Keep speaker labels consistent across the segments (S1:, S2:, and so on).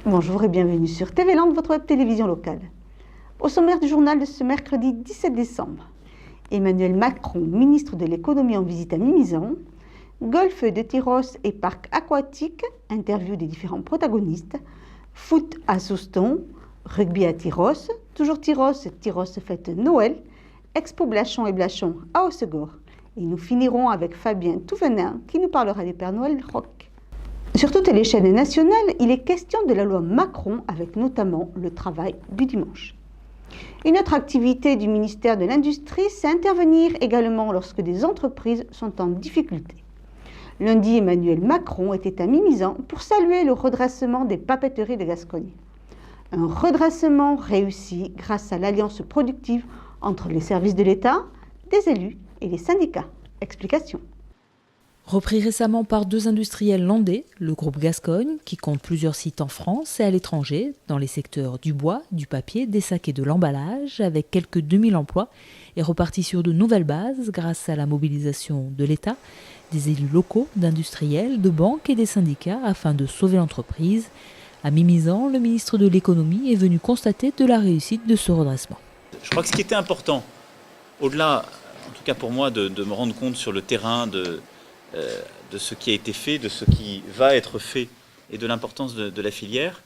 S1: Bonjour et bienvenue sur TV Land, votre web télévision locale. Au sommaire du journal de ce mercredi 17 décembre, Emmanuel Macron, ministre de l'économie en visite à Mimizan, golf de Tyrosse et parc aquatique, interview des différents protagonistes, foot à Souston, rugby à Tyrosse, toujours Tyrosse, Tyrosse fête Noël, expo Blachon et Blachon à Hossegor. Et nous finirons avec Fabien Touvenin qui nous parlera du Père Noël rock. Sur toutes les chaînes nationales, il est question de la loi Macron avec notamment le travail du dimanche. Une autre activité du ministère de l'Industrie, c'est intervenir également lorsque des entreprises sont en difficulté. Lundi, Emmanuel Macron était à Mimizan pour saluer le redressement des papeteries de Gascogne. Un redressement réussi grâce à l'alliance productive entre les services de l'État, des élus et les syndicats. Explication.
S2: Repris récemment par deux industriels landais, le groupe Gascogne, qui compte plusieurs sites en France et à l'étranger, dans les secteurs du bois, du papier, des sacs et de l'emballage, avec quelques 2000 emplois, est reparti sur de nouvelles bases grâce à la mobilisation de l'État, des élus locaux, d'industriels, de banques et des syndicats afin de sauver l'entreprise. À Mimizan, le ministre de l'économie est venu constater de la réussite de ce redressement.
S3: Je crois que ce qui était important, au-delà, en tout cas pour moi, de me rendre compte sur le terrain de ce qui a été fait, de ce qui va être fait et de l'importance de la filière,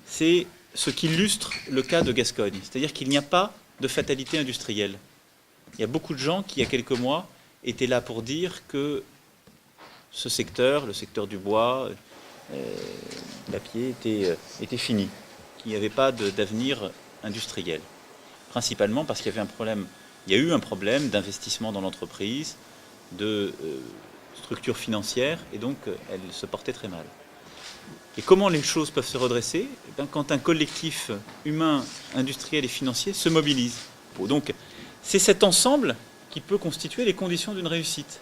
S3: c'est ce qu'illustre le cas de Gascogne. C'est-à-dire qu'il n'y a pas de fatalité industrielle. Il y a beaucoup de gens qui, il y a quelques mois, étaient là pour dire que ce secteur, le secteur du bois, papier, était fini, qu'il n'y avait pas d'avenir industriel. Principalement parce qu'il y avait un problème, il y a eu un problème d'investissement dans l'entreprise, de structure financière, et donc elle se portait très mal. Et comment les choses peuvent se redresser? Quand un collectif humain, industriel et financier se mobilise. Donc c'est cet ensemble qui peut constituer les conditions d'une réussite.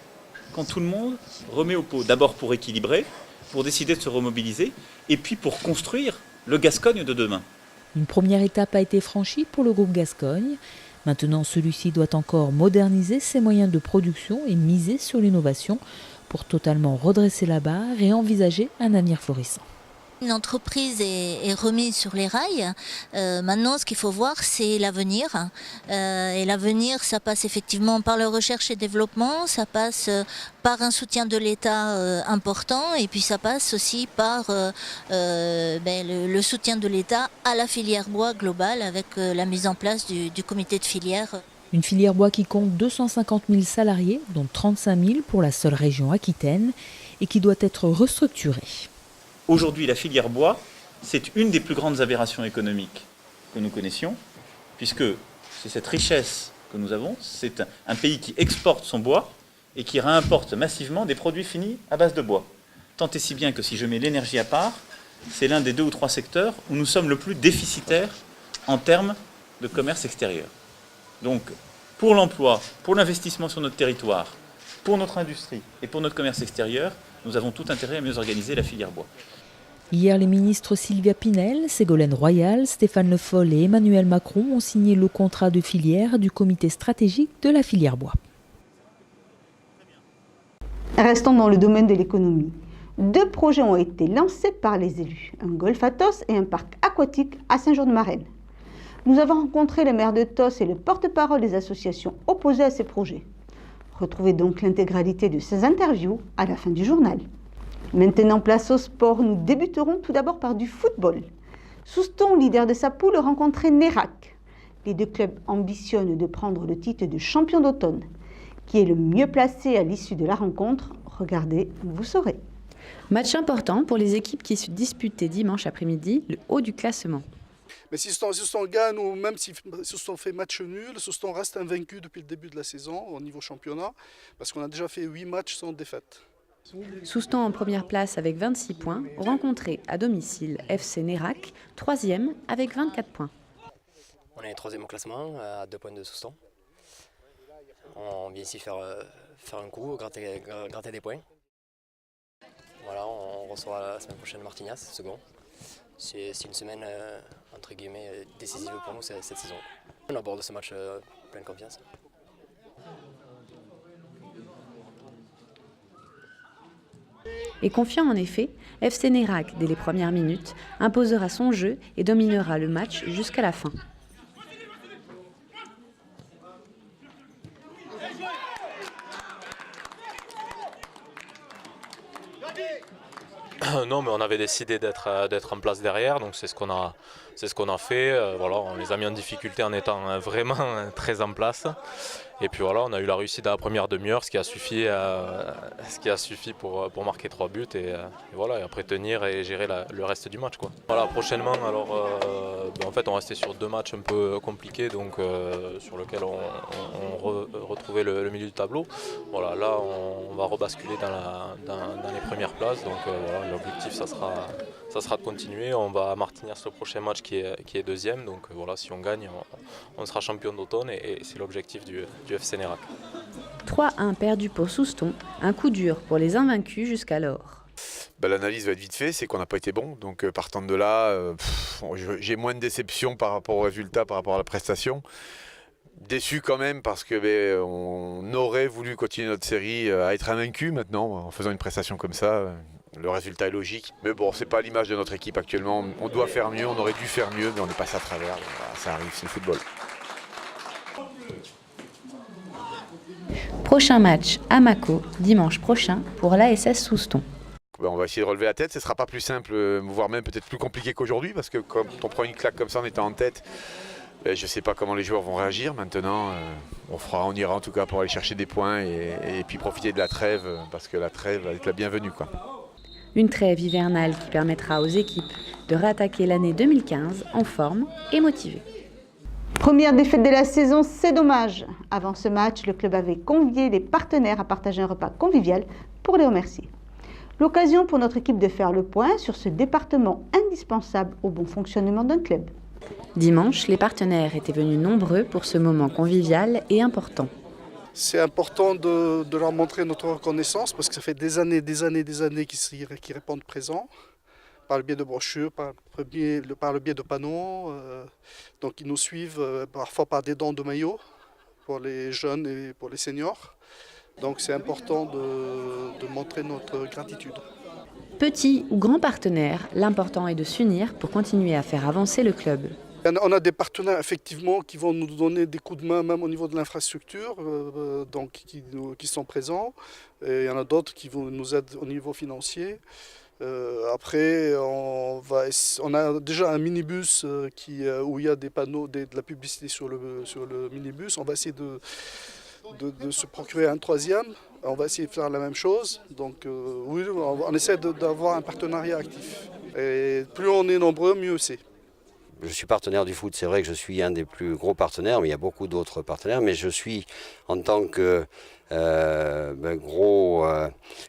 S3: Quand tout le monde remet au pot, d'abord pour équilibrer, pour décider de se remobiliser, et puis pour construire le Gascogne de demain.
S2: Une première étape a été franchie pour le groupe Gascogne. Maintenant, celui-ci doit encore moderniser ses moyens de production et miser sur l'innovation pour totalement redresser la barre et envisager un avenir florissant.
S4: Une entreprise est remise sur les rails. Maintenant, ce qu'il faut voir, c'est l'avenir. Et l'avenir, ça passe effectivement par la recherche et développement, ça passe par un soutien de l'État important, et puis ça passe aussi par le soutien de l'État à la filière bois globale avec la mise en place du comité de filière.
S2: Une filière bois qui compte 250 000 salariés, dont 35 000 pour la seule région Aquitaine, et qui doit être restructurée.
S3: Aujourd'hui, la filière bois, c'est une des plus grandes aberrations économiques que nous connaissions, puisque c'est cette richesse que nous avons, c'est un pays qui exporte son bois et qui réimporte massivement des produits finis à base de bois. Tant et si bien que si je mets l'énergie à part, c'est l'un des 2 ou 3 secteurs où nous sommes le plus déficitaires en termes de commerce extérieur. Donc, pour l'emploi, pour l'investissement sur notre territoire, pour notre industrie et pour notre commerce extérieur, nous avons tout intérêt à mieux organiser la filière bois.
S2: Hier, les ministres Sylvia Pinel, Ségolène Royal, Stéphane Le Foll et Emmanuel Macron ont signé le contrat de filière du comité stratégique de la filière bois.
S1: Restons dans le domaine de l'économie. 2 projets ont été lancés par les élus, un golf à Tos et un parc aquatique à Saint-Jean-de-Marelle. Nous avons rencontré le maire de Tos et le porte-parole des associations opposées à ces projets. Retrouvez donc l'intégralité de ces interviews à la fin du journal. Maintenant, place au sport. Nous débuterons tout d'abord par du football. Souston, leader de sa poule, rencontrait Nérac. Les 2 clubs ambitionnent de prendre le titre de champion d'automne. Qui est le mieux placé à l'issue de la rencontre? Regardez, vous saurez.
S5: Match important pour les équipes qui se disputaient dimanche après-midi le haut du classement.
S6: Mais si Souston gagne ou même si Souston fait match nul, Souston reste invaincu depuis le début de la saison au niveau championnat parce qu'on a déjà fait 8 matchs sans défaite.
S5: Souston en première place avec 26 points, rencontré à domicile FC Nérac, 3e avec 24 points.
S7: On est 3e au classement, à 2 points de Souston. On vient ici faire un coup, gratter des points. Voilà, on reçoit la semaine prochaine Martignas, second. C'est une semaine entre guillemets décisive pour nous cette saison. On aborde ce match plein de confiance.
S5: Et confiant en effet, FC Nérac, dès les premières minutes, imposera son jeu et dominera le match jusqu'à la fin.
S8: Non, mais on avait décidé d'être en place derrière, donc c'est ce qu'on a fait. Voilà, on les a mis en difficulté en étant vraiment très en place. Et puis voilà, on a eu la réussite à la première demi-heure, ce qui a suffi pour marquer 3 buts et voilà, et après tenir et gérer le reste du match, quoi. Voilà, prochainement, alors en fait on restait sur 2 matchs un peu compliqués, donc sur lesquels on retrouvait le milieu du tableau. Voilà, là on va rebasculer dans les premières places, donc voilà, l'objectif ça sera de continuer. On va à Martignas le prochain match qui est deuxième, donc voilà, si on gagne on sera champion d'automne et c'est l'objectif du FC Nérac.
S5: 3-1 perdu pour Souston, un coup dur pour les invaincus jusqu'alors.
S9: L'analyse va être vite faite, c'est qu'on n'a pas été bon, donc partant de là, j'ai moins de déception par rapport au résultat, par rapport à la prestation. Déçu quand même parce que on aurait voulu continuer notre série à être invaincu maintenant en faisant une prestation comme ça. Le résultat est logique, mais bon, c'est pas l'image de notre équipe actuellement. On doit faire mieux, on aurait dû faire mieux, mais on est passé à travers. Voilà, ça arrive, c'est le football.
S5: Prochain match à Mâcon, dimanche prochain pour l'ASS Souston.
S9: On va essayer de relever la tête, ce ne sera pas plus simple, voire même peut-être plus compliqué qu'aujourd'hui, parce que quand on prend une claque comme ça en étant en tête, je ne sais pas comment les joueurs vont réagir. Maintenant, on ira en tout cas pour aller chercher des points et puis profiter de la trêve, parce que la trêve va être la bienvenue, quoi.
S5: Une trêve hivernale qui permettra aux équipes de réattaquer l'année 2015 en forme et motivée.
S1: Première défaite de la saison, c'est dommage. Avant ce match, le club avait convié les partenaires à partager un repas convivial pour les remercier. L'occasion pour notre équipe de faire le point sur ce département indispensable au bon fonctionnement d'un club.
S5: Dimanche, les partenaires étaient venus nombreux pour ce moment convivial et important.
S6: C'est important de leur montrer notre reconnaissance parce que ça fait des années qu'ils répondent présents. Par le biais de brochures, par le biais de panneaux. Donc ils nous suivent parfois par des dons de maillots pour les jeunes et pour les seniors. Donc c'est important de montrer notre gratitude.
S5: Petit ou grand partenaire, l'important est de s'unir pour continuer à faire avancer le club.
S6: On a des partenaires effectivement qui vont nous donner des coups de main même au niveau de l'infrastructure, donc qui sont présents. Et il y en a d'autres qui vont nous aider au niveau financier. Après, on a déjà un minibus où il y a des panneaux, de la publicité sur le minibus. On va essayer de se procurer un troisième. On va essayer de faire la même chose. Donc oui, on essaie d'avoir un partenariat actif. Et plus on est nombreux, mieux c'est.
S10: Je suis partenaire du foot, c'est vrai que je suis un des plus gros partenaires, mais il y a beaucoup d'autres partenaires. Mais je suis, en tant que gros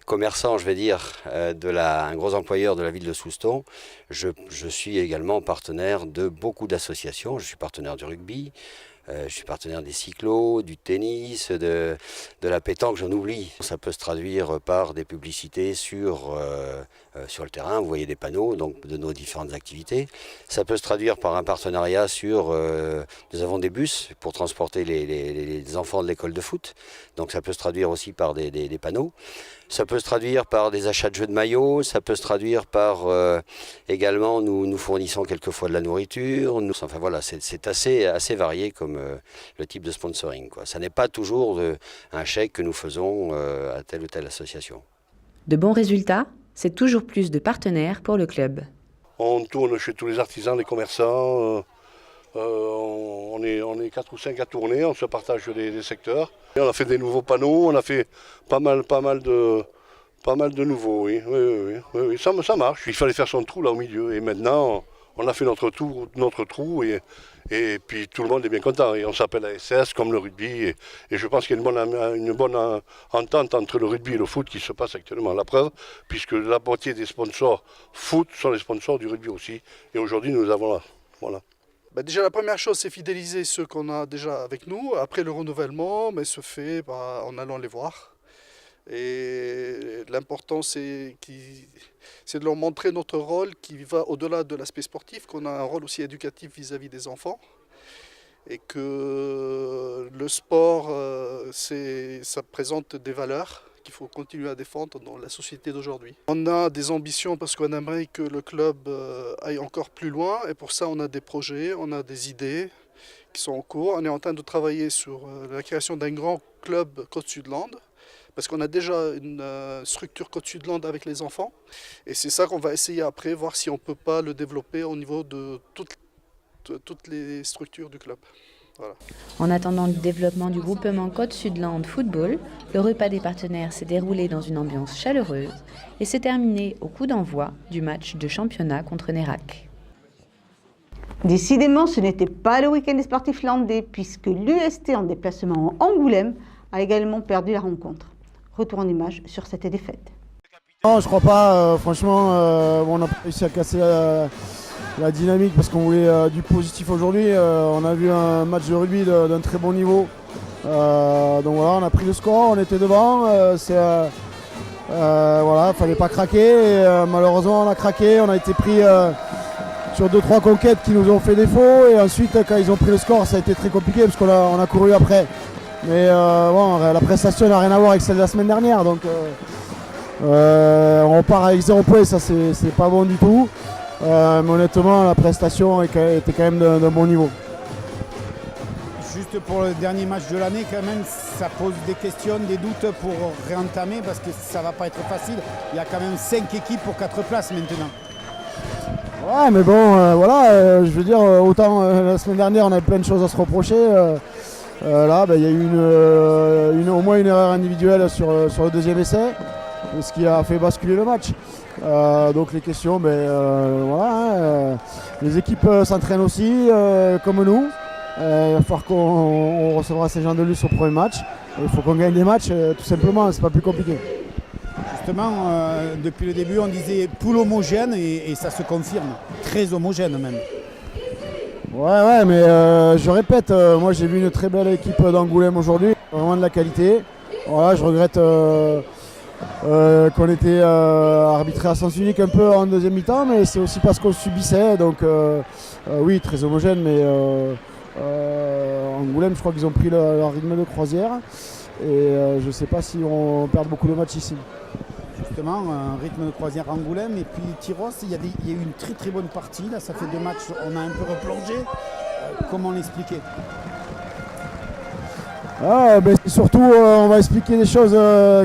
S10: commerçant, je vais dire, un gros employeur de la ville de Souston, je suis également partenaire de beaucoup d'associations. Je suis partenaire du rugby, je suis partenaire des cyclos, du tennis, de la pétanque, j'en oublie. Ça peut se traduire par des publicités sur le terrain, vous voyez des panneaux donc, de nos différentes activités. Ça peut se traduire par un partenariat nous avons des bus pour transporter les enfants de l'école de foot. Donc ça peut se traduire aussi par des panneaux. Ça peut se traduire par des achats de jeux de maillots, ça peut se traduire par également nous fournissons quelquefois de la nourriture. Enfin voilà, c'est assez varié comme le type de sponsoring, quoi. Ça n'est pas toujours un chèque que nous faisons à telle ou telle association.
S5: De bons résultats, c'est toujours plus de partenaires pour le club.
S11: On tourne chez tous les artisans, les commerçants. On est 4 ou 5 à tourner, on se partage des secteurs. Et on a fait des nouveaux panneaux, on a fait pas mal de nouveaux, oui. Ça marche. Il fallait faire son trou là au milieu et maintenant on a fait notre trou et puis tout le monde est bien content. Et on s'appelle ASS comme le rugby et je pense qu'il y a une bonne entente entre le rugby et le foot qui se passe actuellement. La preuve, puisque la moitié des sponsors foot sont les sponsors du rugby aussi. Et aujourd'hui nous avons là, voilà.
S6: Déjà la première chose c'est fidéliser ceux qu'on a déjà avec nous. Après le renouvellement se fait en allant les voir. Et l'important c'est de leur montrer notre rôle qui va au-delà de l'aspect sportif, qu'on a un rôle aussi éducatif vis-à-vis des enfants. Et que le sport ça présente des valeurs qu'il faut continuer à défendre dans la société d'aujourd'hui. On a des ambitions parce qu'on aimerait que le club aille encore plus loin et pour ça on a des projets, on a des idées qui sont en cours. On est en train de travailler sur la création d'un grand club Côte-Sud-Land parce qu'on a déjà une structure Côte-Sud-Land avec les enfants et c'est ça qu'on va essayer après, voir si on ne peut pas le développer au niveau de toutes les structures du club. Voilà.
S5: En attendant le développement du groupement Côte-Sud-Land Football, le repas des partenaires s'est déroulé dans une ambiance chaleureuse et s'est terminé au coup d'envoi du match de championnat contre Nérac.
S1: Décidément, ce n'était pas le week-end des sportifs landais puisque l'UST en déplacement en Angoulême a également perdu la rencontre. Retour en image sur cette défaite.
S12: Non, je crois pas. Franchement, on a réussi à casser la dynamique parce qu'on voulait du positif aujourd'hui. On a vu un match de rugby d'un très bon niveau. Donc voilà, on a pris le score, on était devant. Voilà, fallait pas craquer. Et, malheureusement, on a craqué. On a été pris sur 2-3 conquêtes qui nous ont fait défaut. Et ensuite, quand ils ont pris le score, ça a été très compliqué parce qu'on a couru après. Mais bon, la prestation n'a rien à voir avec celle de la semaine dernière. Donc on part avec 0 points, ça c'est pas bon du tout. Mais honnêtement, la prestation était quand même d'un bon niveau.
S13: Juste pour le dernier match de l'année, quand même, ça pose des questions, des doutes pour réentamer parce que ça va pas être facile. Il y a quand même 5 équipes pour 4 places maintenant.
S12: Ouais, mais bon, voilà, je veux dire, autant la semaine dernière, on avait plein de choses à se reprocher. Là, il y a eu au moins une erreur individuelle sur le deuxième essai, ce qui a fait basculer le match. Donc les questions, voilà, les équipes s'entraînent aussi, comme nous. Il va falloir qu'on recevra ces gens de luxe au premier match. Il faut qu'on gagne des matchs, tout simplement, c'est pas plus compliqué.
S13: Justement, depuis le début, on disait poule homogène et ça se confirme, très homogène même.
S12: Ouais, mais je répète, moi j'ai vu une très belle équipe d'Angoulême aujourd'hui, vraiment de la qualité. Voilà, je regrette qu'on était arbitré à sens unique un peu en deuxième mi-temps, mais c'est aussi parce qu'on subissait, donc oui, très homogène, mais Angoulême, je crois qu'ils ont pris leur rythme de croisière, et je ne sais pas si on perd beaucoup de matchs ici.
S13: Justement, un rythme de croisière Angoulême et puis Tyrosse, il y a eu une très très bonne partie, là ça fait 2 matchs, on a un peu replongé. Comment l'expliquer?
S12: Surtout, on va expliquer des choses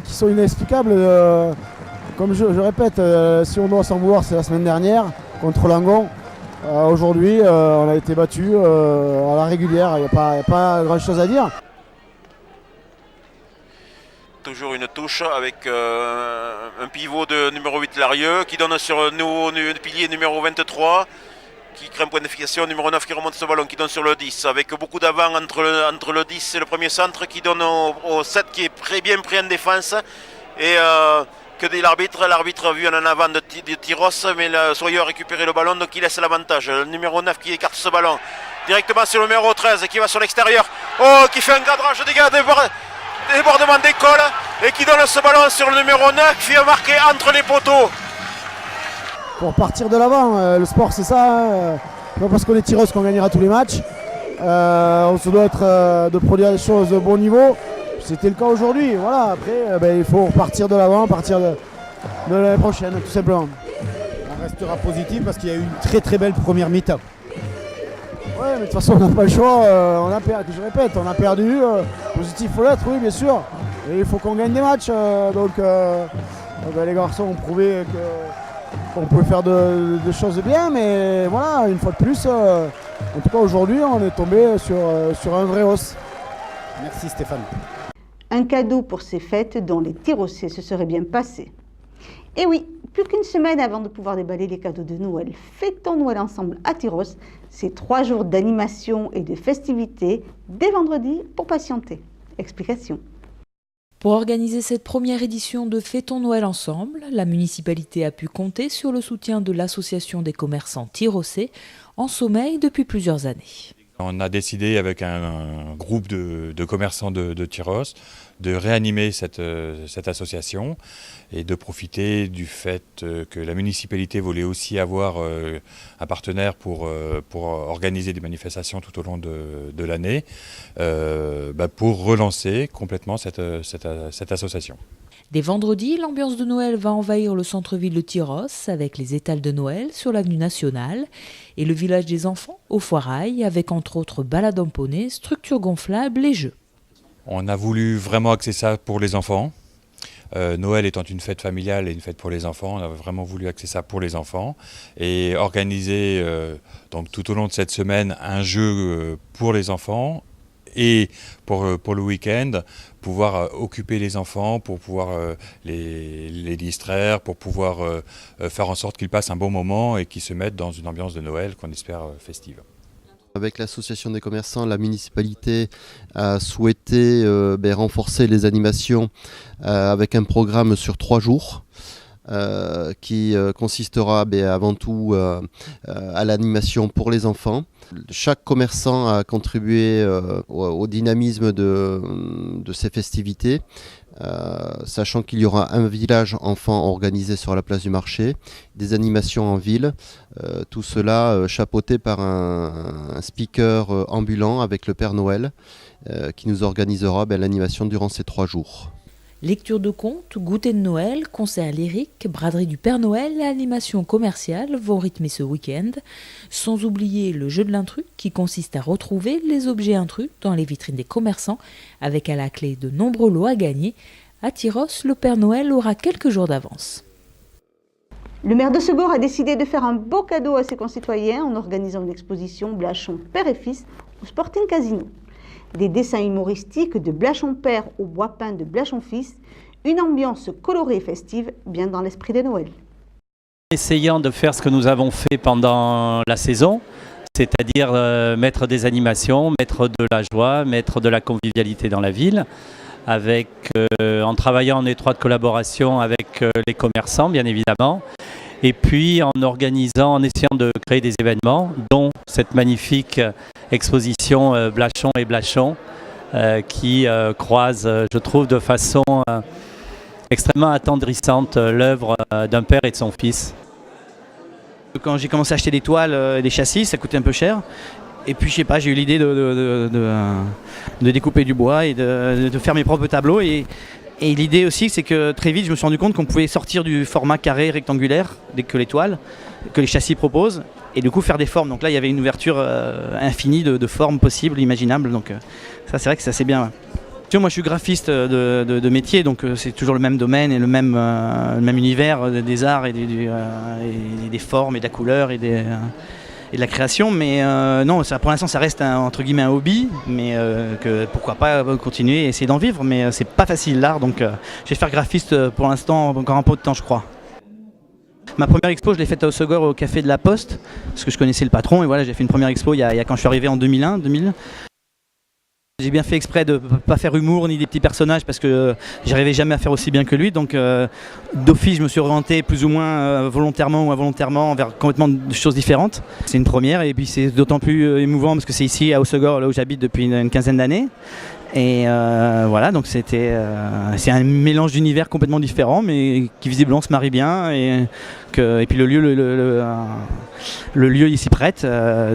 S12: qui sont inexplicables. Comme je répète, si on doit s'en vouloir, c'est la semaine dernière contre Langon. Aujourd'hui, on a été battu à la régulière, il n'y a pas grand chose à dire.
S14: Toujours une touche avec un pivot de numéro 8 Larieux qui donne sur le pilier numéro 23 qui crée un point d'efficacité, numéro 9 qui remonte ce ballon, qui donne sur le 10 avec beaucoup d'avant entre le 10 et le premier centre qui donne au 7 qui est bien pris en défense et que dit l'arbitre a vu un avant de Tyrosse mais Soyeux a récupéré le ballon donc il laisse l'avantage. Le numéro 9 qui écarte ce ballon directement sur le numéro 13 qui va sur l'extérieur, qui fait un cadrage débordement d'école et qui donne ce ballon sur le numéro 9 qui a marqué entre les poteaux.
S12: Pour partir de l'avant, le sport c'est ça, pas parce qu'on est tireuse qu'on gagnera tous les matchs. On se doit être de produire des choses de bon niveau. C'était le cas aujourd'hui. Voilà. Après, il faut partir de l'avant, partir de l'année prochaine, tout simplement.
S13: On restera positif parce qu'il y a eu une très très belle première mi-temps.
S12: Ouais, mais de toute façon, on n'a pas le choix. Je répète, on a perdu. Positif, il faut l'être, oui, bien sûr. Et il faut qu'on gagne des matchs. Les garçons ont prouvé qu'on pouvait faire des choses bien, mais voilà, une fois de plus, en tout cas aujourd'hui, on est tombé sur un vrai os.
S13: Merci Stéphane.
S1: Un cadeau pour ces fêtes dont les Tyrossais se seraient bien passés. Et oui, plus qu'une semaine avant de pouvoir déballer les cadeaux de Noël, fêtons Noël ensemble à Tyrosse. C'est 3 jours d'animation et de festivités dès vendredi pour patienter. Explication.
S2: Pour organiser cette première édition de Fêtons Noël ensemble, la municipalité a pu compter sur le soutien de l'association des commerçants Tyrossais en sommeil depuis plusieurs années.
S15: On a décidé avec un groupe de commerçants de Tyrosse de réanimer cette association et de profiter du fait que la municipalité voulait aussi avoir un partenaire pour organiser des manifestations tout au long de l'année, pour relancer complètement cette association.
S2: Dès vendredi, l'ambiance de Noël va envahir le centre-ville de Tyros avec les étals de Noël sur l'avenue nationale et le village des enfants au Foirail avec entre autres balades en poney, structures gonflables et jeux.
S15: On a voulu vraiment axer ça pour les enfants. Noël étant une fête familiale et une fête pour les enfants, on a vraiment voulu axer ça pour les enfants et organiser donc tout au long de cette semaine un jeu pour les enfants et pour le week-end, pouvoir occuper les enfants, pour pouvoir les distraire, pour pouvoir faire en sorte qu'ils passent un bon moment et qu'ils se mettent dans une ambiance de Noël qu'on espère festive.
S16: Avec l'association des commerçants, la municipalité a souhaité renforcer les animations avec un programme sur 3 jours. Qui consistera avant tout à l'animation pour les enfants. Chaque commerçant a contribué au dynamisme de ces festivités, sachant qu'il y aura un village enfant organisé sur la place du marché, des animations en ville, tout cela chapeauté par un speaker ambulant avec le Père Noël qui nous organisera l'animation durant ces 3 jours.
S2: Lecture de contes, goûter de Noël, concerts lyriques, braderie du Père Noël et animations commerciales vont rythmer ce week-end, sans oublier le jeu de l'intrus qui consiste à retrouver les objets intrus dans les vitrines des commerçants avec à la clé de nombreux lots à gagner. À Tyros, le Père Noël aura quelques jours d'avance.
S1: Le maire de Segor a décidé de faire un beau cadeau à ses concitoyens en organisant une exposition Blachon Père et Fils au Sporting Casino. Des dessins humoristiques de Blachon Père au bois peint de Blachon Fils, une ambiance colorée et festive bien dans l'esprit de Noël.
S17: Essayant de faire ce que nous avons fait pendant la saison, c'est-à-dire mettre des animations, mettre de la joie, mettre de la convivialité dans la ville, en travaillant en étroite collaboration avec les commerçants bien évidemment, et puis en organisant, en essayant de créer des événements, dont cette magnifique exposition Blachon et Blachon, qui croise, je trouve, de façon extrêmement attendrissante l'œuvre d'un père et de son fils.
S18: Quand j'ai commencé à acheter des toiles, des châssis, ça coûtait un peu cher. Et puis, je sais pas, j'ai eu l'idée de découper du bois et de faire mes propres tableaux. Et l'idée aussi, c'est que très vite, je me suis rendu compte qu'on pouvait sortir du format carré rectangulaire que les toiles, que les châssis proposent, et du coup faire des formes. Donc là, il y avait une ouverture infinie de formes possibles, imaginables. Donc ça, c'est vrai que c'est assez bien. Ouais. Tu vois, moi, je suis graphiste de métier, donc c'est toujours le même domaine et le même univers des arts et des formes et de la couleur et de la création. Mais non, pour l'instant, ça reste entre guillemets un hobby, mais que pourquoi pas continuer et essayer d'en vivre. Mais c'est pas facile l'art, donc je vais faire graphiste pour l'instant encore un peu de temps, je crois. Ma première expo, je l'ai faite à Segor au Café de la Poste, parce que je connaissais le patron, et voilà, j'ai fait une première expo quand je suis arrivé en 2000. J'ai bien fait exprès de ne pas faire humour ni des petits personnages, parce que j'arrivais jamais à faire aussi bien que lui, donc d'office, je me suis orienté plus ou moins volontairement ou involontairement vers complètement de choses différentes. C'est une première, et puis c'est d'autant plus émouvant, parce que c'est ici à Segor, là où j'habite depuis une quinzaine d'années. Et voilà, donc c'est un mélange d'univers complètement différent, mais qui visiblement se marie bien, et puis le lieu il s'y prête,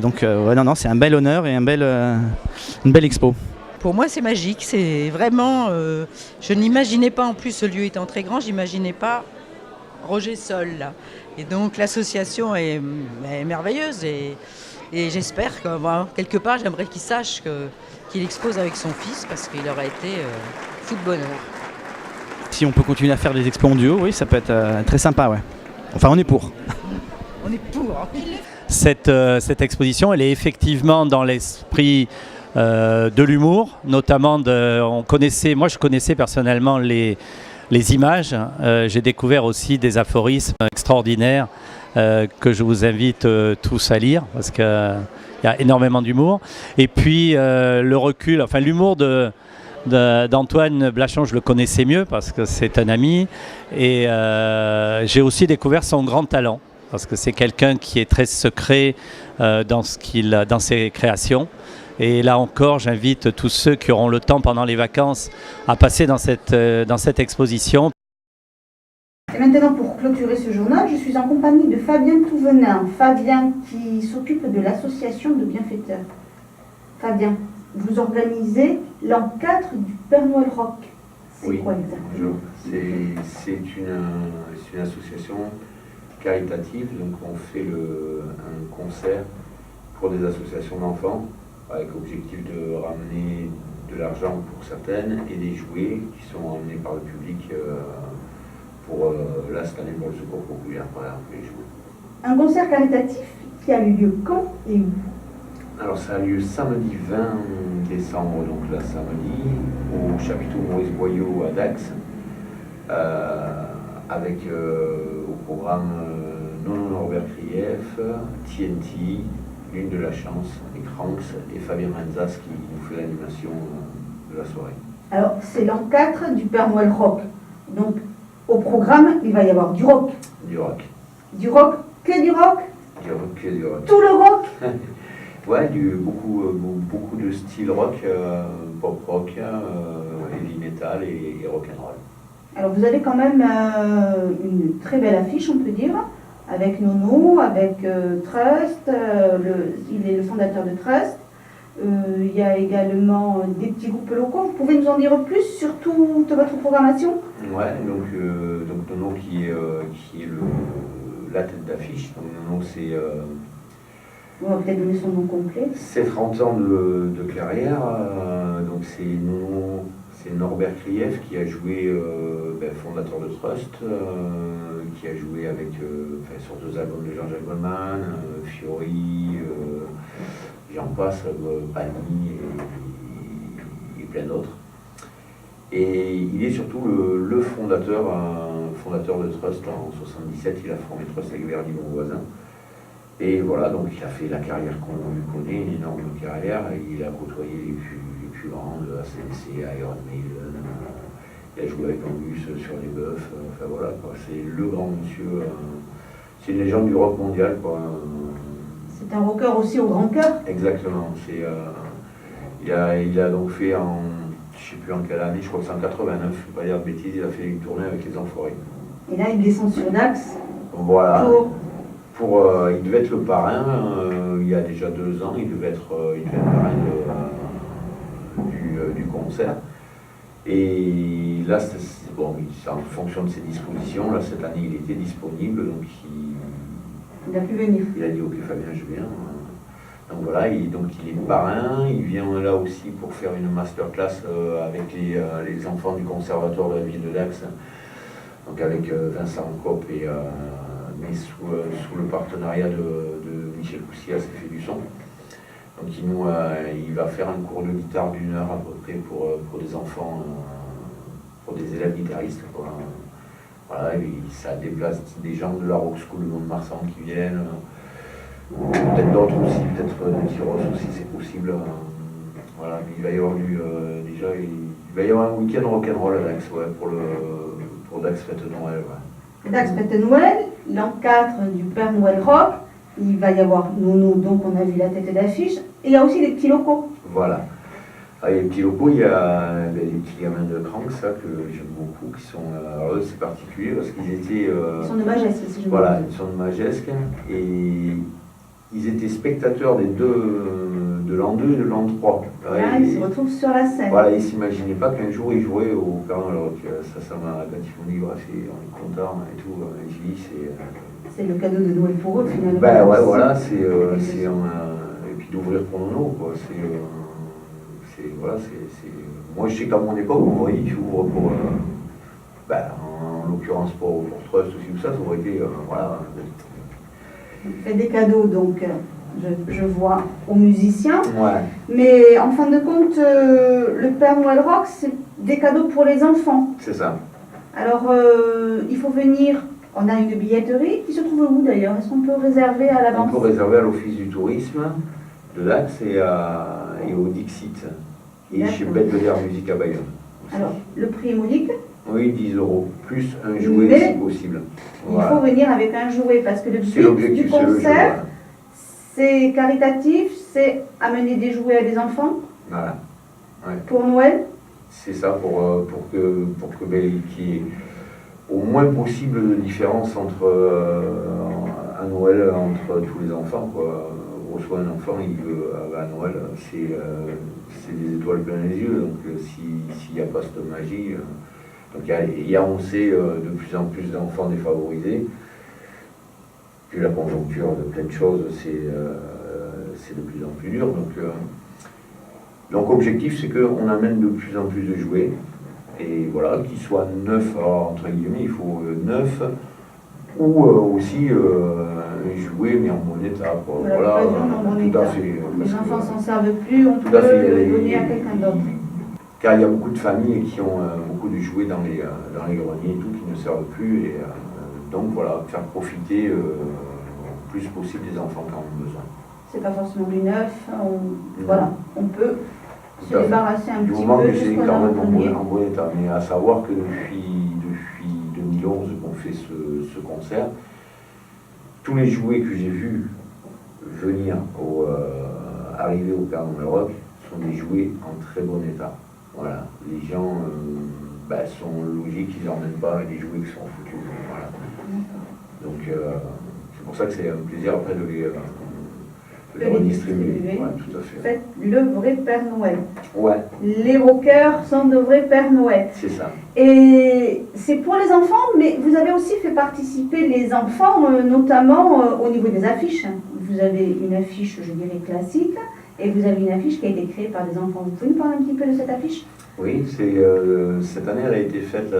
S18: donc non, c'est un bel honneur et une belle expo.
S19: Pour moi, c'est magique, c'est vraiment, je n'imaginais pas, en plus ce lieu étant très grand, j'imaginais pas Roger seul là, et donc l'association est merveilleuse, et j'espère que quelque part, j'aimerais qu'il sache qu'il expose avec son fils, parce qu'il aurait été fou de bonheur.
S18: Si on peut continuer à faire des expos en duo, oui, ça peut être très sympa, ouais. Enfin, on est pour.
S19: On est pour.
S17: Cette exposition, elle est effectivement dans l'esprit de l'humour, notamment moi je connaissais personnellement les images. J'ai découvert aussi des aphorismes extraordinaires que je vous invite tous à lire, parce qu'il y a énormément d'humour. Et puis le recul, enfin l'humour d'Antoine Blachon, je le connaissais mieux parce que c'est un ami, et j'ai aussi découvert son grand talent, parce que c'est quelqu'un qui est très secret dans ses créations. Et là encore, j'invite tous ceux qui auront le temps pendant les vacances à passer dans cette exposition.
S1: Et maintenant, pour clôturer ce journal, je suis en compagnie de Fabien Touvenin. Fabien qui s'occupe de l'association de bienfaiteurs. Fabien, vous organisez l'an 4 du Père Noël Rock. C'est quoi exactement?
S20: Bonjour. C'est une association caritative, donc on fait un concert pour des associations d'enfants, avec l'objectif de ramener de l'argent pour certaines et des jouets qui sont emmenés par le public pour là cette année pour le secours populaire par exemple, les jouets.
S1: Un concert caritatif qui a eu lieu quand et où?
S20: Alors ça a lieu samedi 20 décembre, donc là samedi, au chapiteau Maurice Boyau à Dax, avec au programme Nono Norbert Krief, TNT, Lune de la Chance, et Cranks et Fabien Renzas qui nous fait l'animation de la soirée.
S1: Alors c'est l'an 4 du Père Noël Rock. Donc au programme, il va y avoir du rock.
S20: Du rock.
S1: Du rock, que du rock?
S20: Du rock, que du rock.
S1: Tout le rock?
S20: Ouais, beaucoup de style rock, pop rock, heavy metal et rock and roll.
S1: Alors vous avez quand même une très belle affiche, on peut dire, avec Nono, avec Trust, il est le fondateur de Trust. Il y a également des petits groupes locaux. Vous pouvez nous en dire plus sur toute votre programmation?
S20: Ouais, donc Nono qui est la tête d'affiche. Donc Nono c'est...
S1: On va peut-être donner son nom complet.
S20: C'est 30 ans de carrière, donc c'est Norbert Krief qui a joué, fondateur de Trust, qui a joué avec, sur 2 albums de Jean-Jacques Goldman, Fiori, j'en passe, Pani et plein d'autres. Et il est surtout le fondateur de Trust en 77, il a formé Trust avec Verdi, mon voisin. Et voilà, donc il a fait la carrière qu'on connaît, une énorme carrière, et il a côtoyé les plus grands de ACDC, Iron Maiden, il a joué avec Angus sur les Bœufs, enfin voilà, quoi, c'est le grand monsieur, c'est une légende du rock mondial, quoi.
S1: C'est un rocker aussi au grand cœur.
S20: Exactement, il a donc fait en, je sais plus en quelle année, je crois que c'est en 89, je ne vais pas dire de bêtises, il a fait une tournée avec les Enfoirés. Et
S1: là il descend sur Dax.
S20: Voilà. Il devait être le parrain, il y a déjà 2 ans, il devait être parrain du concert. Et là, bon, en fonction de ses dispositions, là, cette année, il était disponible, donc
S1: il a pu venir.
S20: Il a dit ok Fabien, je viens. Donc voilà, il est parrain, il vient là aussi pour faire une masterclass avec les enfants du conservatoire de la ville de Dax, donc avec Vincent Kopp et... mais sous le partenariat de Michel Coussias et Fait du Son. Donc il va faire un cours de guitare d'1 heure à peu près pour des enfants, pour des élèves guitaristes. Quoi. Voilà, ça déplace des gens de la Rock School de Mont-de-Marsan qui viennent, peut-être d'autres aussi, peut-être de Tyros aussi, c'est possible. Voilà, mais il va y avoir il va y avoir un week-end rock'n'roll à Dax, ouais, pour Dax Fête de Noël. Ouais.
S1: Dax Fête de Noël, l'an 4 du Père Noël Rock, il va y avoir Nono, donc on a vu la tête d'affiche, et il y a aussi des petits locaux.
S20: Voilà. Les petits locaux, il y a les petits gamins de Cranks, ça, que j'aime beaucoup, qui sont, alors eux c'est particulier parce qu'ils étaient...
S1: ils sont de Magesque, si je me
S20: Voilà, ils sont de Magesque, et ils étaient spectateurs des deux, de l'an 2 et de l'an 3.
S1: Ouais, ils se retrouvent sur la scène.
S20: Voilà, ils ne s'imaginaient pas qu'un jour ils jouaient au Père Noël Rock. Ça m'a, quand ils m'ont dit, ouais, on est content et tout, j'ai dit,
S1: c'est le cadeau de Noël pour eux, finalement.
S20: Ben ouais, voilà, et puis d'ouvrir pour Nono, quoi. Voilà, moi je sais qu'à mon époque, on voyait qu'ils ouvrent pour, en l'occurrence pour Trust aussi, tout ça, ça aurait été, voilà.
S1: Fait des cadeaux, donc, je vois, aux musiciens.
S20: Ouais.
S1: Mais en fin de compte, le Père Noël Rock, c'est des cadeaux pour les enfants.
S20: C'est ça.
S1: Alors, il faut venir, on a une billetterie qui se trouve où d'ailleurs? Est-ce qu'on peut réserver à l'avance?
S20: On peut réserver à l'Office du tourisme de Dax et au Dixit. Et chez Belvedere Musique à Bayonne.
S1: Alors, le prix est modique?
S20: Oui, 10 €, plus un jouet si possible.
S1: Voilà. Il faut venir avec un jouet parce que le but du concert, c'est caritatif, c'est amener des jouets à des enfants.
S20: Voilà. Ouais.
S1: Pour Noël.
S20: C'est ça, pour qu'il y ait au moins possible de différence à Noël entre tous les enfants, quoi. reçoit un enfant, il veut, à Noël, c'est des étoiles plein les yeux. Donc s'il n'y a pas cette magie... donc il y a, on sait, de plus en plus d'enfants défavorisés. Puis la conjoncture de plein de choses, c'est de plus en plus dur. Donc objectif, c'est qu'on amène de plus en plus de jouets. Et voilà, qu'ils soient neufs, entre guillemets, il faut neuf, ou aussi jouer, mais en bon état. Voilà, tout à fait.
S21: Les enfants s'en servent plus, on peut le donner à quelqu'un d'autre.
S20: Car il y a beaucoup de familles qui ont beaucoup de jouets dans les greniers et tout, qui ne servent plus. Et donc voilà, faire profiter le plus possible des enfants qui en ont besoin.
S21: C'est pas forcément du neuf, voilà, on peut se débarrasser un petit peu.
S20: Du moment que c'est quand même en bon état. Mais à savoir que depuis 2011 qu'on fait ce concert, tous les jouets que j'ai vus venir arriver au Père Noël Rock sont des jouets en très bon état. Voilà, les gens sont logiques, ils n'emmènent pas les jouets qui sont foutus. Voilà. Donc c'est pour ça que c'est un plaisir après de les redistribuer. Ouais, tout à fait.
S21: Faites le vrai Père Noël.
S20: Ouais.
S21: Les rockers sont de vrais Père Noël.
S20: C'est ça.
S21: Et c'est pour les enfants, mais vous avez aussi fait participer les enfants, notamment au niveau des affiches. Vous avez une affiche, je dirais, classique. Et vous avez une affiche qui a été créée par des enfants. Vous pouvez nous parler un petit peu de cette affiche?
S20: Oui, cette année, elle a été faite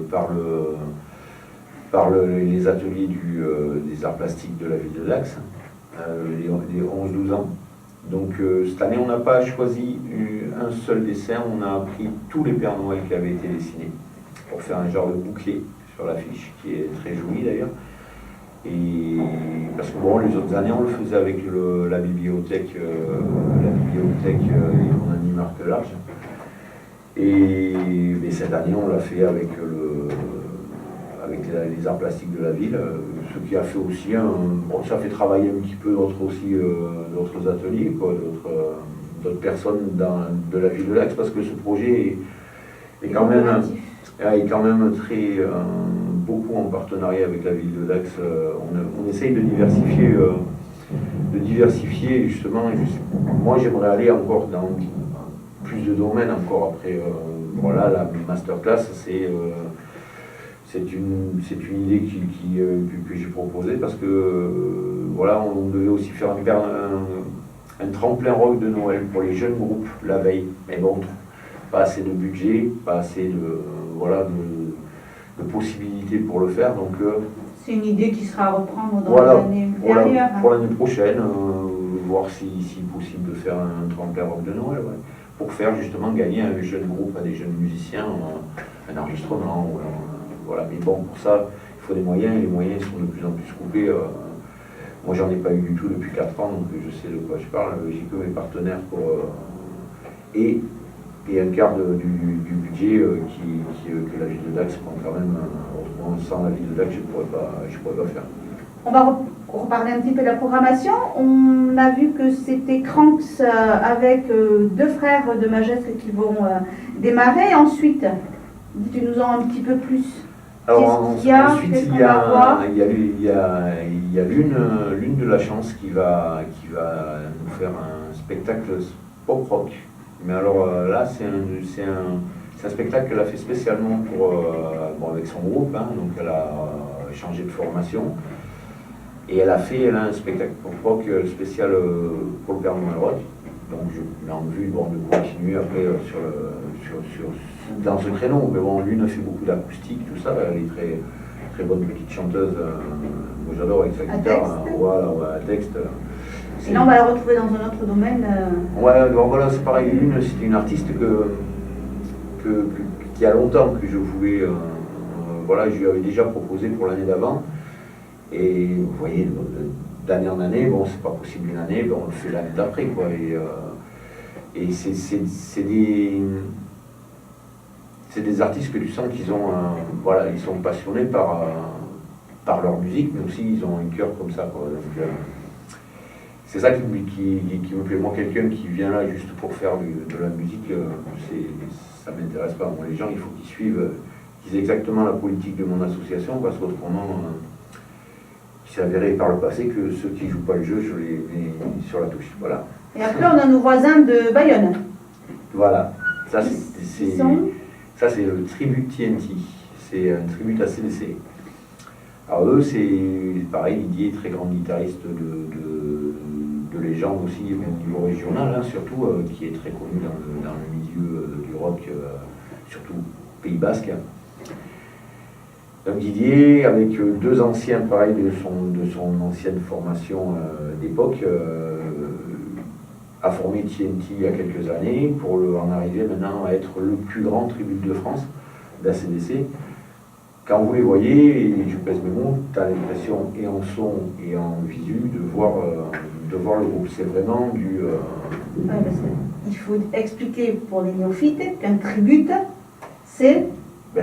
S20: par les ateliers des arts plastiques de la ville de Dax, les 11-12 ans. Donc cette année, on n'a pas choisi un seul dessin, on a pris tous les Pères Noël qui avaient été dessinés pour faire un genre de bouclier sur l'affiche, qui est très joli d'ailleurs. Et parce que bon, les autres années, on le faisait avec la bibliothèque et mon ami Marc Large. Mais cette année, on l'a fait avec les arts plastiques de la ville, ce qui a fait aussi ça fait travailler un petit peu d'autres ateliers, d'autres personnes de la ville de Dax, parce que ce projet est quand même très beaucoup en partenariat avec la ville de Dax. On essaye de diversifier justement. Moi, j'aimerais aller encore dans plus de domaines encore après. Voilà, la masterclass, c'est une idée que j'ai proposée parce que voilà, on devait aussi faire un tremplin rock de Noël pour les jeunes groupes la veille. Mais bon, pas assez de budget, pas assez de possibilités pour le faire. Donc
S21: c'est une idée qui sera à reprendre dans l'année dernière.
S20: Pour l'année prochaine, voir si possible de faire un tremplin rock de Noël, ouais, pour faire justement gagner à un jeune groupe, à des jeunes musiciens, un enregistrement. Voilà. Mais bon, pour ça, il faut des moyens, et les moyens sont de plus en plus coupés. Moi, j'en ai pas eu du tout depuis 4 ans, donc je sais de quoi je parle. J'ai que mes partenaires et un quart du budget que la ville de Dax prend quand même. Sans la ville de Dax, je pourrais pas faire.
S21: On va reparler un petit peu de la programmation. On a vu que c'était Cranks avec 2 frères de Magesque qui vont démarrer. Ensuite, dites-nous en un petit peu plus.
S20: Alors ensuite, il y a l'une de la chance qui va nous faire un spectacle pop rock. Mais alors là, c'est un spectacle qu'elle a fait spécialement avec son groupe, hein, donc elle a changé de formation. Et elle a un spectacle pop rock spécial pour le Père Noël Rock. Donc je mets en vue de continuer après dans ce créneau. Mais bon, l'une fait beaucoup d'acoustique, tout ça. Elle est très, très bonne petite chanteuse. Moi j'adore avec sa guitare. Voilà, à texte.
S21: Et là on va la retrouver dans un autre domaine.
S20: Ouais, bon, voilà, c'est pareil. L'une, c'était une artiste qui a longtemps que je voulais. Voilà, je lui avais déjà proposé pour l'année d'avant. Et vous voyez, d'année en année, bon, c'est pas possible une année, on le fait l'année d'après, quoi. Et c'est des artistes que tu sens qu'ils ont, voilà, ils sont passionnés par leur musique, mais aussi ils ont un cœur comme ça, quoi. Donc, c'est ça qui me plaît. Moi, quelqu'un qui vient là juste pour faire de la musique, ça m'intéresse pas. Moi, les gens, il faut qu'ils suivent, qu'ils aient exactement la politique de mon association, parce qu'autrement, s'est avéré par le passé que ceux qui ne jouent pas le jeu sur la touche. Voilà.
S21: Et après, on a nos voisins de Bayonne.
S20: Voilà. Ça, c'est le tribut TNT. C'est un tribut ACDC. Alors eux, c'est pareil, Didier, très grand guitariste de légende aussi au niveau régional, hein, surtout, qui est très connu dans le milieu du rock, surtout Pays Basque. Donc Didier, avec deux anciens, pareil, de son ancienne formation d'époque, a formé TNT il y a quelques années pour en arriver maintenant à être le plus grand tribut de France d'ACDC. Quand vous les voyez, et je pèse mes mots, tu as l'impression, et en son et en visu, de voir le groupe. C'est vraiment du...
S21: Il faut expliquer pour les néophytes qu'un tribut, c'est...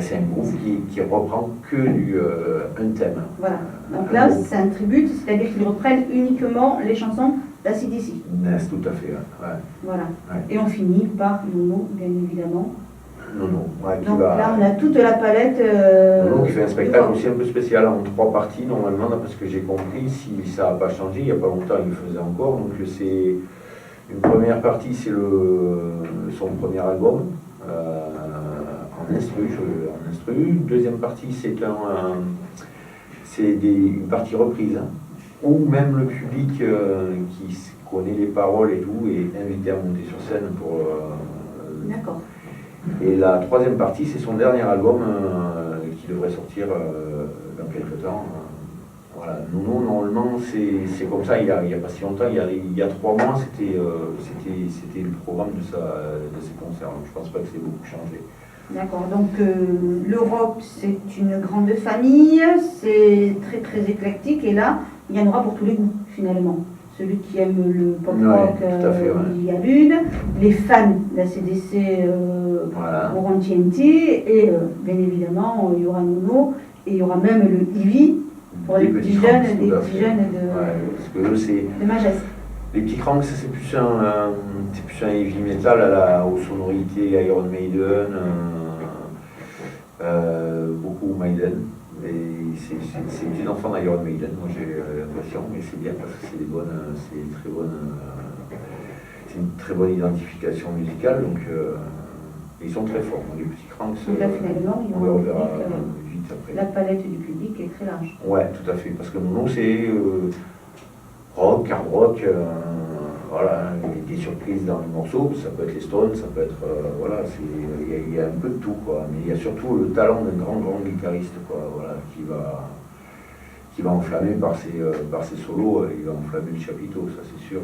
S20: c'est un groupe qui reprend que un thème.
S21: Voilà. Donc là, c'est un tribut, c'est-à-dire qu'ils reprennent uniquement les chansons d'ACDC.
S20: Tout à fait, ouais.
S21: Voilà.
S20: Ouais.
S21: Et on finit par Nono, bien évidemment.
S20: Nono,
S21: donc là, on a toute la palette.
S20: Nono qui fait un spectacle aussi un peu spécial en 3 parties, normalement, parce que j'ai compris, si ça n'a pas changé, il n'y a pas longtemps, il le faisait encore. Donc c'est une première partie, c'est son premier album, en instru. Deuxième partie, c'est une partie reprise, hein, où même le public qui connaît les paroles et tout est invité à monter sur scène pour...
S21: D'accord.
S20: Et la troisième partie, c'est son dernier album qui devrait sortir dans quelques temps. Voilà. Nono, normalement, c'est comme ça, il n'y a pas si longtemps, il y a 3 mois, c'était le programme de ses concerts. Donc, je ne pense pas que c'est beaucoup changé.
S21: D'accord, donc l'Europe, c'est une grande famille, c'est très très éclectique, et là, il y en aura pour tous les goûts, finalement. Celui qui aime le pop-rock, il y a l'une, les fans d'ACDC auront TNT, et bien évidemment, il y aura Nono, et il y aura même le Ivy, pour les petits jeunes de Magès.
S20: Les petits cranks, c'est plus un heavy metal aux sonorités Iron Maiden, beaucoup Maiden. C'est une petite enfant d'Iron Maiden, moi j'ai l'impression, mais c'est bien parce que c'est une très bonne identification musicale, donc ils sont très forts. Les petits cranks,
S21: là, finalement,
S20: on verra vite après.
S21: La palette du public est très large.
S20: Ouais, tout à fait, parce que Nono c'est rock, hard rock, voilà, des surprises dans les morceaux, ça peut être les Stones, ça peut être, voilà, il y a un peu de tout, quoi, mais il y a surtout le talent d'un grand guitariste, quoi, voilà, qui va enflammer par ses solos, il va enflammer le chapiteau, ça c'est sûr.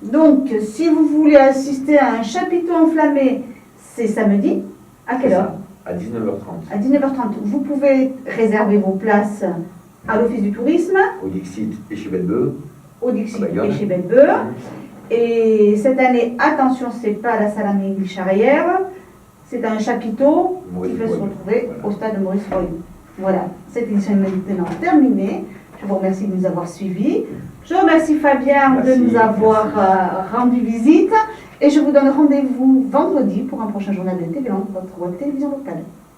S21: Donc, si vous voulez assister à un chapiteau enflammé, c'est samedi, à quelle heure?
S20: À 19h30.
S21: À 19h30, vous pouvez réserver vos places à l'Office du Tourisme,
S20: au Dixit et chez Bellebeu.
S21: Au Dixit et chez Bellebeu. Et cette année, attention, c'est pas à la salle Amélie Charrière, c'est un chapiteau qui peut se retrouver au stade de Maurice Roy. Voilà, cette édition est maintenant terminée. Je vous remercie de nous avoir suivis. Je remercie Fabien de nous avoir rendu visite. Et je vous donne rendez-vous vendredi pour un prochain journal de TV Land, votre web télévision locale.